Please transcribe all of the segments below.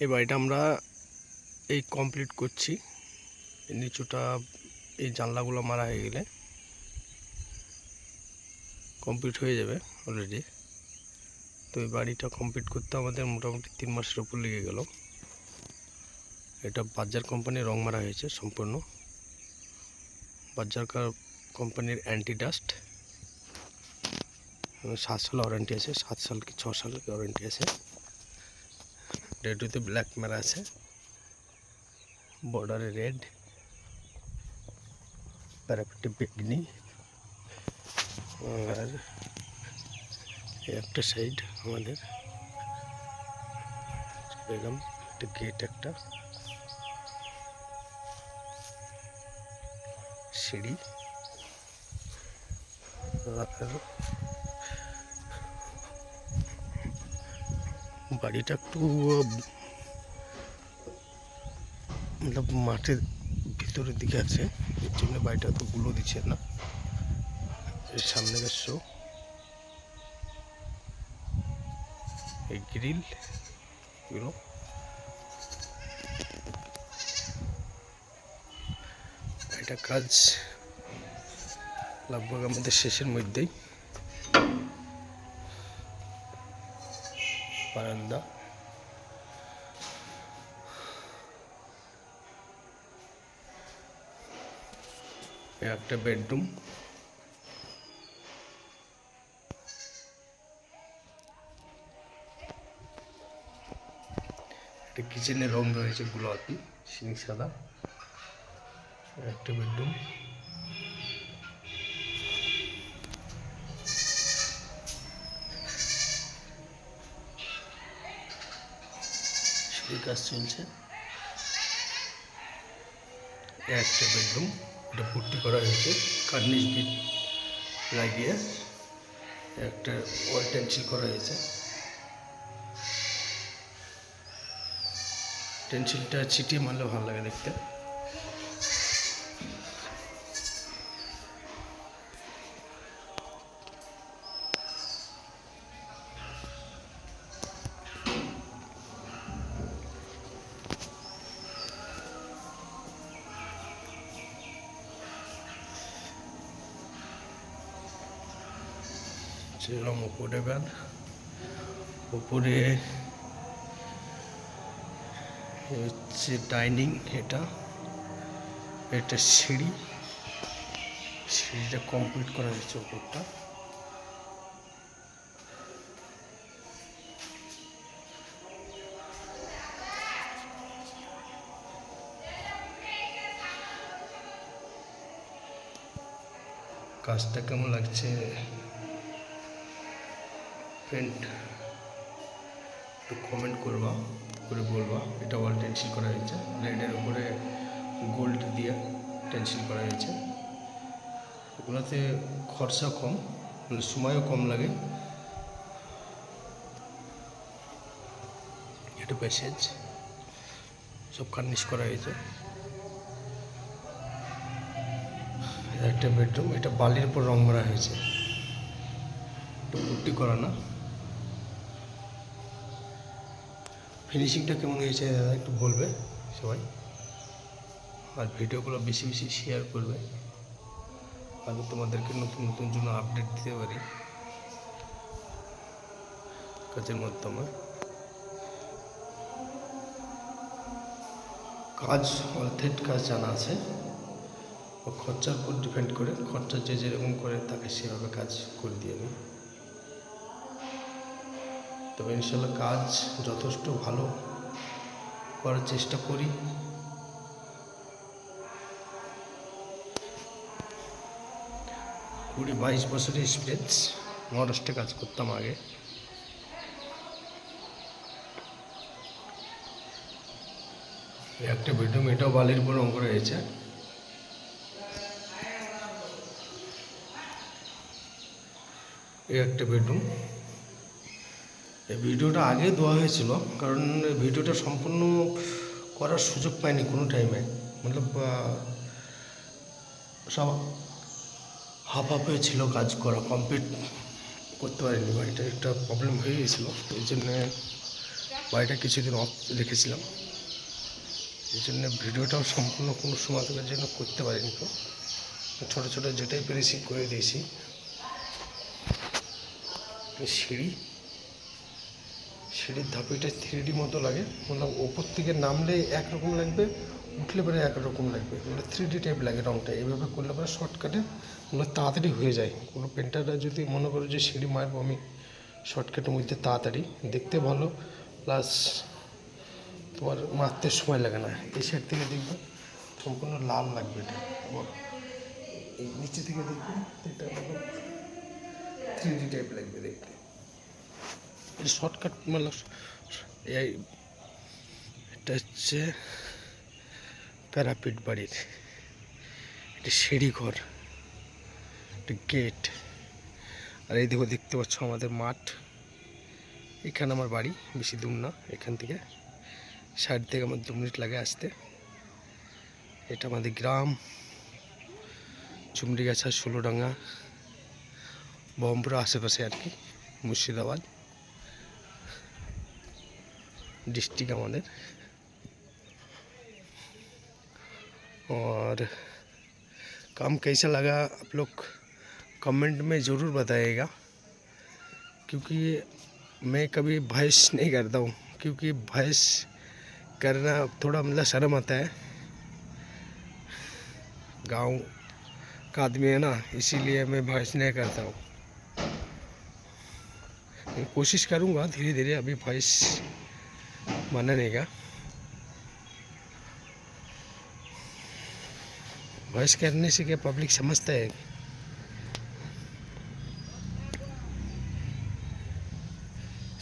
এই বাড়িটা আমরা এই কমপ্লিট করছি। নিচুটা এই জানলাগুলো মারা হয়ে গেলে কমপ্লিট হয়ে যাবে অলরেডি। তো এই বাড়িটা কমপ্লিট করতে আমাদের মোটামুটি 3 মাসের উপর লেগে গেল। এটা বাজার কোম্পানির রং মারা হয়েছে সম্পূর্ণ। বাজার কোম্পানির অ্যান্টি ডাস্ট। 7 সাল ওয়ারেন্টি আছে, 7 সাল কি 6 সাল ওয়ারেন্টি আছে। রেডতে ব্ল্যাক মারা আছে, বর্ডারে রেড, প্যারাপেটে বেগনি। আর একটা সাইড আমাদের দেখলাম একটা গেট, একটা সিঁড়ি। বাড়িটা একটু মাঠের ভিতরের দিকে আছে, এর জন্য বাড়িটা তো গুলো দিচ্ছে না। এর সামনে দেখছো এই গ্রিল গুলো। এটা কাজ लगभग আমাদের শেষের মধ্যেই। বারান্দা, একটা বেডরুম, একটা কিচেনের রং রয়েছে গোলাপি, সিনি সাদা। একটা বেডরুম, সিঁড়ির কাজ চলছে। একটা বেডরুম, এটা পুট্টি করা হয়েছে কার্নিশ বিট লাগিয়ে। একটা ওয়াল টেনসিল করা হয়েছে। টেনসিলটা ছিটিয়ে মারলে ভালো লাগে দেখতে। ছিলাম উপরে বেড, উপরে হচ্ছে ডাইনিং। এটা সিঁড়ি, সিঁড়িটা কমপ্লিট করা হয়েছে উপরটা। কাজটা কেমন লাগছে ফ্রেন্ড একটু কমেন্ট করে বলবা। এটা ওয়াল টেনসিল করা হয়েছে, রেডের উপরে গোল্ড দিয়ে টেনসিল করা হয়েছে। এগুলোতে খরচা কম, মানে সময়ও কম লাগে। এটা প্যাসেজ, সব কার্নিশ করা হয়েছে। একটা বেডরুম, এটা বালির উপর রং করা হয়েছে, এটা পুট্টি করা না। ফিনিশিংটা কেমন হয়েছে দাদা একটু বলবে সবাই, আর ভিডিওগুলো বেশি বেশি শেয়ার করবে। আমি তোমাদেরকে নতুন নতুন জন্য আপডেট দিতে পারি কাজের মাধ্যমে। কাজ অর্ধেক কাজ জানা আছে, খরচার উপর ডিপেন্ড করে, খরচা যে যেরকম করে তাকে সেভাবে কাজ করে দিয়ে আমি। তবে ইনশাল্লাহ কাজ যথেষ্ট ভালো করার চেষ্টা করি। 20-22 বছরের এক্সপিরিয়েন্স, মহারাষ্ট্রে কাজ করতাম আগে। একটা বেডরুম, এটাও বালির উপর রং করা হয়েছে। এই একটা বেডরুম। এই ভিডিওটা আগে দেওয়া হয়েছিল, কারণ ভিডিওটা সম্পূর্ণ করার সুযোগ পাইনি কোনো টাইমে। মতলব সব হাফ হাফে ছিল কাজ করা, কমপ্লিট করতে পারিনি। বাড়িটা একটা প্রবলেম হয়ে গেছিলো, এই জন্যে বাড়িটা কিছুদিন অফ রেখেছিলাম, এই জন্য ভিডিওটাও সম্পূর্ণ কোনো সময় থাকার জন্য করতে পারিনি। তো ছোটো ছোটো যেটাই পেরেছি করে দিয়েছি। সিঁড়ির ধাপিটা 3D মতো লাগে, মানে ওপর থেকে নামলে একরকম লাগবে, উঠলে পরে একরকম লাগবে, মানে 3D টাইপ লাগে রঙটা। এইভাবে করলে পরে শর্টকাটে মানে তাড়াতাড়ি হয়ে যায়। কোনো পেন্টাররা যদি মনে করো যে সিঁড়ি মারবো আমি শর্টকাটের মধ্যে, তাড়াতাড়ি দেখতে ভালো, প্লাস তোমার মারতে সময় লাগে না। এই সাইড থেকে দেখবে সম্পূর্ণ লাল লাগবে এটা, আবার এই নিচে থেকে দেখবে এটা 3D টাইপ লাগবে দেখতে। এটা শর্টকাট মানে এটা হচ্ছে প্যারাপিট বাড়ির, এটা সিঁড়ি ঘর, এটা গেট। আর এই দেখো দেখতে পাচ্ছ আমাদের মাঠ, এখানে আমার বাড়ি, বেশি দূর না এখান থেকে, সাইড থেকে আমার 2 মিনিট লাগে আসতে। এটা আমাদের গ্রাম চুমড়িগাছা, ষোলোডাঙ্গা, বহরমপুর আশেপাশে আর কি, মুর্শিদাবাদ डिस्ट्रिक्ट हमारे। और काम कैसा लगा आप लोग कमेंट में ज़रूर बताइएगा, क्योंकि मैं कभी भैंस नहीं करता हूँ, क्योंकि भैंस करना थोड़ा मतलब शर्म आता है, गांव का आदमी है ना, इसीलिए मैं भैंस नहीं करता हूँ। कोशिश करूँगा धीरे धीरे अभी भैंस बनने का। भैंस करने से क्या पब्लिक समझता है?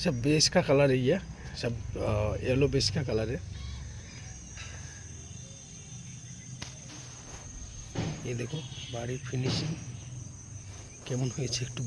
सब बेस का कलर है, ये सब येलो बेस का कलर है। ये देखो बाड़ी फिनिशिंग केमन হয়েছে একটু